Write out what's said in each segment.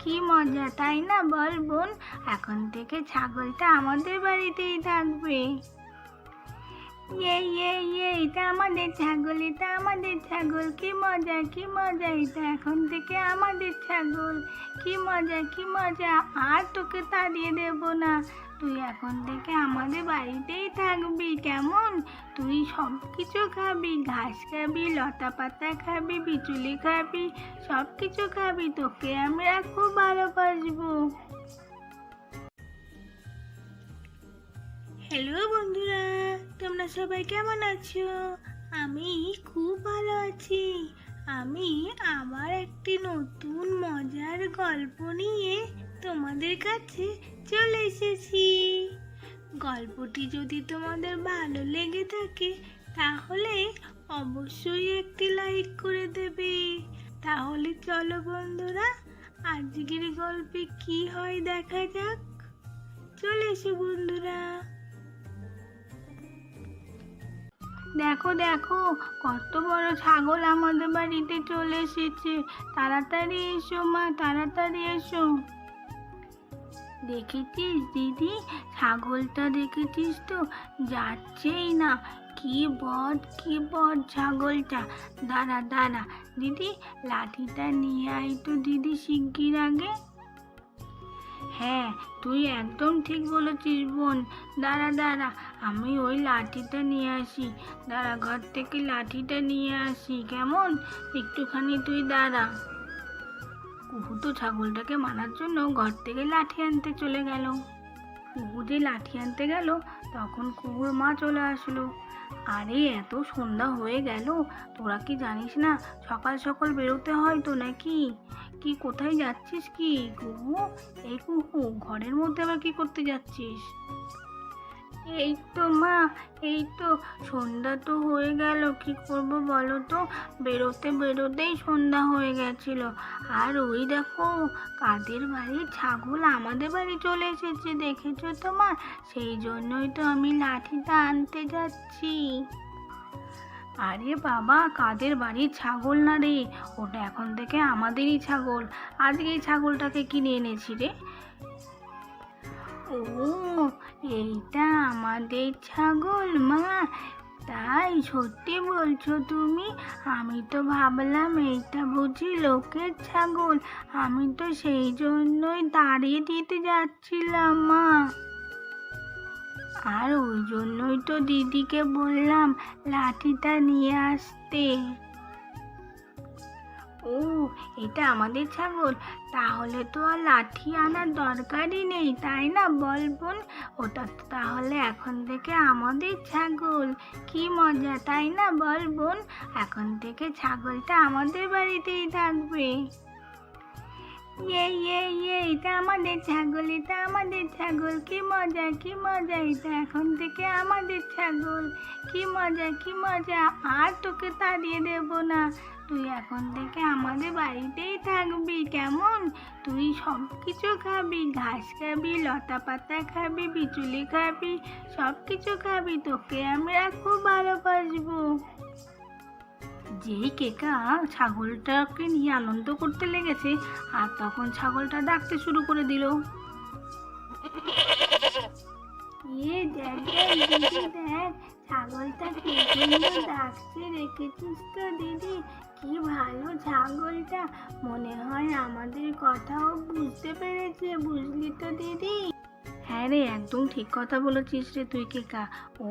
কি মজা, তাই না বল বোন? এখন থেকে ছাগলটা আমাদের বাড়িতেই থাকবে। এটা আমাদের ছাগল, এটা আমাদের ছাগল, কি মজা কি মজা, এটা এখন থেকে আমাদের ছাগল, কি মজা কি মজা। আর তোকে তাড়িয়ে দেব না, তুই এখন থেকে আমাদের বাড়িতেই থাকবি, কেমন? তুই সব কিছু খাবি, ঘাস খাবি, লতা পাতা খাবি, বিচুলি খাবি, সব কিছু খাবি, তোকে আমরা খুব ভালোবাসবো। হ্যালো বন্ধুরা, তোমরা সবাই কেমন আছো? আমি খুব ভালো আছি। আমি আবার একটি নতুন মজার গল্প নিয়ে তোমাদের কাছে চলে এসেছি। গল্পটি যদি তোমাদের ভালো লেগে থাকে তাহলে অবশ্যই একটি লাইক করে দেবে। তাহলে চলো বন্ধুরা, আজকের গল্পে কি হয় দেখা যাক। চলে এসো বন্ধুরা। দেখো দেখো, কত বড় ছাগল আমাদের বাড়িতে চলে এসেছে। তাড়াতাড়ি এসো মা, তাড়াতাড়ি এসো। দেখেছিস দিদি, ছাগলটা দেখেছিস তো, যাচ্ছেই না। কি বড় ছাগলটা। দাঁড়া দাঁড়া দিদি, লাঠিটা নিয়ে আয় তো দিদি শিগগির আগে। হ্যাঁ, তুই একদম ঠিক বলেছিস বোন। দাঁড়া দাঁড়া, আমি ওই লাঠিটা নিয়ে আসি। দাঁড়া, ঘর থেকে লাঠিটা নিয়ে আসি, কেমন? একটুখানি তুই দাঁড়া। কুহু তো ছাগলটাকে মারার জন্য ঘর থেকে লাঠি আনতে চলে গেল। কুহু যে লাঠি আনতে গেল তখন কুহুর মা চলে আসলো। আরে এত সন্ধ্যা হয়ে গেল, তোরা কি জানিস না সকাল সকাল বেরোতে হয় তো নাকি? কি কোথায় যাচ্ছিস কি কুহু? এই কুহু, ঘরের মধ্যে আবার কি করতে যাচ্ছিস? এই তো মা, এই তো সন্ধ্যা তো হয়ে গেল, কি করব বলো তো? বেরোতে বেরোতেই সন্ধ্যা হয়ে গেছিল। আর ওই দেখো, কাদের বাড়ির ছাগল আমাদের বাড়ি চলে এসেছে, দেখেছো তো মা? সেই জন্যই তো আমি লাঠিটা আনতে যাচ্ছি। আরে বাবা, কাদের বাড়ির ছাগল না রে, ওটা এখন থেকে আমাদেরই ছাগল। আজকে এই ছাগলটাকে কিনে এনেছি রে। ও, এইটা আমাদের ছাগল মা? তাই সত্যি বলছো তুমি? আমি তো ভাবলাম এইটা বুঝি লোকের ছাগল। আমি তো সেই জন্যই দাঁড়িয়ে দিতে যাচ্ছিলাম মা। আর ওই জন্যই তো দিদিকে বললাম লাঠিটা নিয়ে আসতে। ও, এটা আমাদের ছাগল, তাহলে তো আর লাঠি আনার দরকারই নেই, তাই না বল বোন? ওটা তো তাহলে এখন থেকে আমাদের ছাগল, কি মজা তাই না বল বোন? এখন থেকে ছাগলটা আমাদের বাড়িতেই থাকবে। এটা আমাদের ছাগল, এটা আমাদের ছাগল, কি মজা কি মজা, এটা এখন থেকে আমাদের ছাগল, কি মজা কি মজা। আর তোকে তাড়িয়ে দেব না, তুই এখন থেকে আমাদের বাড়িতেই থাকবি, কেমন? তুই সব কিছু খাবি, ঘাস খাবি, লতা পাতা খাবি, বিচুলি খাবি, সব কিছু খাবি, তোকে আমরা খুব ভালোবাসবো। যেই কেকা ছাগলটাকে নিয়ে আনন্দ করতে লেগেছে, আর তখন ছাগলটা ডাকতে শুরু করে দিল। দেখ দিদি, দেখ ছাগলটা কি সুন্দর ডাকছে, দেখেছিস তো দিদি? কি ভালো ছাগলটা, মনে হয় আমাদের কথাও বুঝতে পেরেছে, বুঝলি তো দিদি? হ্যাঁ রে, একদম ঠিক কথা বলেছিস রে তুই কেকা। ও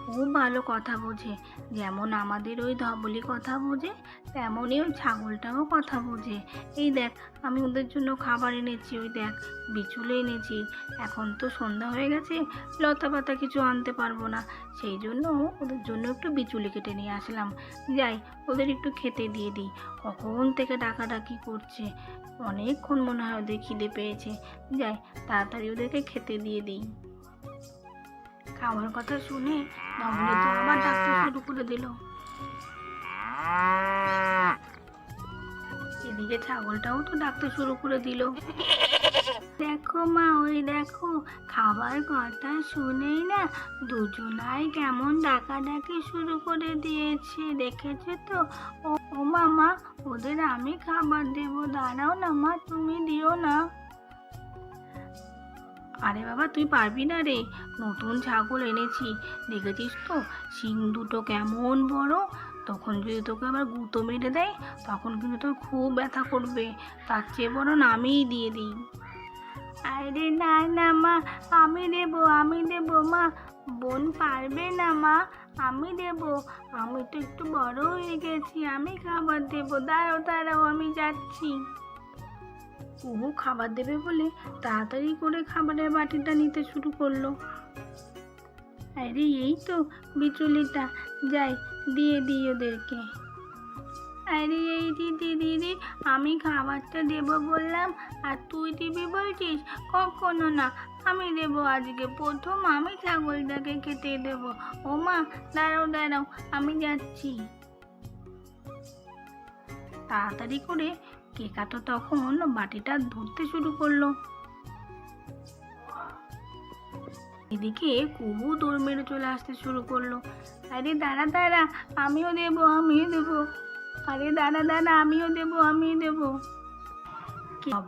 খুব ভালো কথা বোঝে, যেমন আমাদের ওই ধবলি কথা বোঝে তেমনই ওই ছাগলটাও কথা বোঝে। এই দেখ, আমি ওদের জন্য খাবার এনেছি, ওই দেখ বিচুলে এনেছি। এখন তো সন্ধ্যা হয়ে গেছে, লতা পাতা কিছু আনতে পারবো না, সেই জন্য ওদের জন্য একটু বিচুলি কেটে নিয়ে আসলাম। যাই, ওদের একটু খেতে দিয়ে দিই। কখন থেকে ডাকাডাকি করছে, অনেকক্ষণ মনে হয় ওদের খিদে পেয়েছে। যাই, তাড়াতাড়ি ওদেরকে খেতে দিয়ে দিই। খাওয়ার কথা শুনে ধবলি তো আবার ডাকতে শুরু করে দিল। এদিকে ছাগলটাও তো ডাকতে শুরু করে দিল। দেখো মা, ওই দেখো, খাবার কথা শুনেই না দুজনাই কেমন ডাকাডাকি শুরু করে দিয়েছে, দেখেছে তো? ও মামা, ওদের আমি খাবার দেবো, দাঁড়াও না মা, তুমি দিও না। আরে বাবা, তুই পারবি না রে, নতুন ছাগল এনেছি, দেখেছিস তো শিং দুটো কেমন বড়। তখন যদি তোকে আবার গুঁতো মেরে দেয় তখন কিন্তু তোর খুব ব্যথা করবে, তার চেয়ে বরং আমিই দিয়ে দিই। আরে না না মা, আমি দেবো মা, বোন পারবে না মা, আমি দেবো, আমি তো একটু বড় হয়ে গেছি, আমি খাবার দেবো, দাঁড়াও দাঁড়াও আমি যাচ্ছি। কুহু খাবার দেবে বলে তাড়াতাড়ি করে খাবারের বাটিটা নিতে শুরু করলো। আরে এই তো বিচুলিটা, যাই দিয়ে দিই ওদেরকে। আরে এই দিদি দিদি, আমি খাবারটা দেবো বললাম আর তুই দিবি বলছিস? কখনো না, আমি দেবো, আজকে প্রথম আমি ছাগলটাকে খেতে দেবো। ও মা, দাঁড়াও দাঁড়াও আমি যাচ্ছি। তাড়াতাড়ি করে কেকা তো তখন বাটিটা ধরতে শুরু করলো। এদিকে কুহু দৌড় মেরে চলে আসতে শুরু করলো। আরে দাঁড়া দাঁড়া, আমিও দেবো আমিও দেবো, আরে দাঁড়া দাঁড়া আমিও দেবো আমিও দেবো।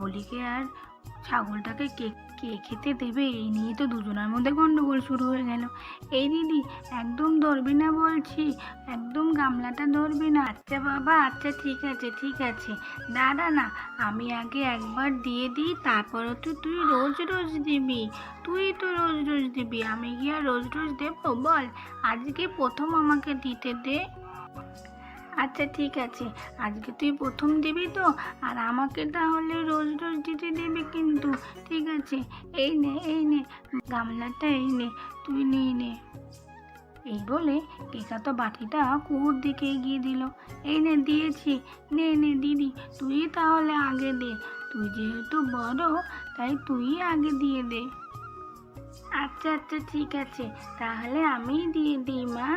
বলিকে আর ছাগলটাকে কে কে খেতে দেবে এই নিয়ে তো দুজনের মধ্যে গন্ডগোল শুরু হয়ে গেল। এই দিদি, একদম ধরবি না বলছি, একদম গামলাটা ধরবি না। আচ্ছা বাবা, আচ্ছা ঠিক আছে ঠিক আছে, দাঁড়া না, আমি আগে একবার দিয়ে দিই, তারপরে তো তুই রোজ রোজ দিবি, তুই তো রোজ রোজ দিবি, আমি কি আর রোজ রোজ দেবো বল? আজকে প্রথম আমাকে দিতে দে। আচ্ছা ঠিক আছে, আজকে তুই প্রথম দিবি তো, আর আমাকে তাহলে রোজ রোজ দিতে দিবি কিন্তু, ঠিক আছে? এই নে গামলাটা, এই নে, তুই নিয়ে নে। এই বলে কেকা তো বাটিটা কুহুর দিকে এগিয়ে দিল। এই নে দিয়েছি, নে নে দিদি, তুই তাহলে আগে দে, তুই যেহেতু বড় তাই তুই আগে দিয়ে দে। আচ্ছা আচ্ছা ঠিক আছে, তাহলে আমি দিয়ে দিই মা,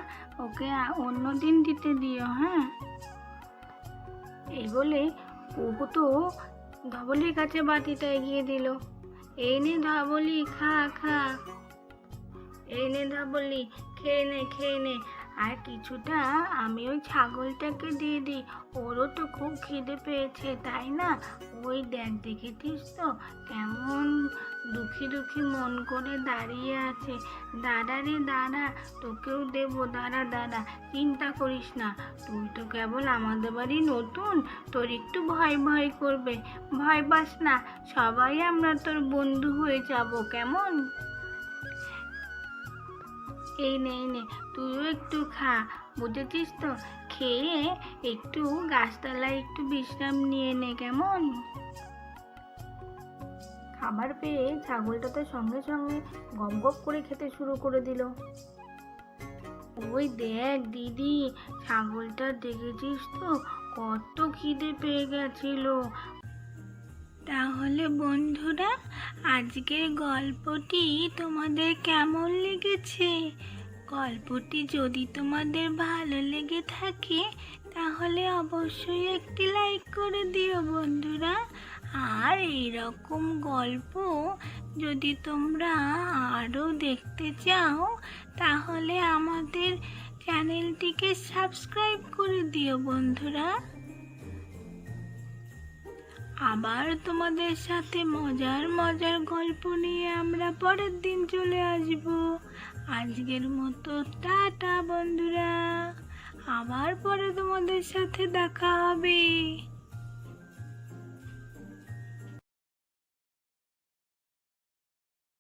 ওকে অন্য দিন দিতে দিও, হ্যাঁ? এই বলে কুহু তো ধবলির কাছে বাটিটা এগিয়ে দিল। এই নে ধবলি, খা খা, এই নে ধবলি, খেয়ে নে, আর কিছুটা আমি ওই ছাগলটাকে দিয়ে দিই, ওরও তো খুব খিদে পেয়েছে তাই না? ওই দেখ, দেখেছিস তো কেমন দুঃখী দুঃখী মন করে দাঁড়িয়ে আছে। দাঁড়া রে দাঁড়া, তোকেও দেবো, দাঁড়া দাঁড়া, চিন্তা করিস না, তুই তো কেবল আমাদের বাড়ি নতুন, তোর একটু ভয় ভয় করবে, ভয় পাস না, সবাই আমরা তোর বন্ধু হয়ে যাব, কেমন? এই নে তুইও একটু খা, বুঝেছিস তো? খেয়ে একটু গাছতলায় একটু বিশ্রাম নিয়ে নে, কেমন? খাবার পেয়ে ছাগলটা তো সঙ্গে সঙ্গে গপ গপ করে খেতে শুরু করে দিল। ওই দেখ দিদি, ছাগলটা দেখেছিস তো কত খিদে পেয়ে গেছিল। তাহলে বন্ধুরা, আজকের গল্পটি তোমাদের কেমন লেগেছে? গল্পটি যদি তোমাদের ভালো লেগে থাকে তাহলে অবশ্যই একটি লাইক করে দিও বন্ধুরা। আর এইরকম গল্প যদি তোমরা আরও দেখতে চাও তাহলে আমাদের চ্যানেলটিকে সাবস্ক্রাইব করে দিও বন্ধুরা। আবার তোমাদের সাথে মজার মজার গল্প নিয়ে আমরা পরের দিন চলে আসব। আজকের মতো টাটা বন্ধুরা, আবার পরে তোমাদের সাথে দেখা হবে।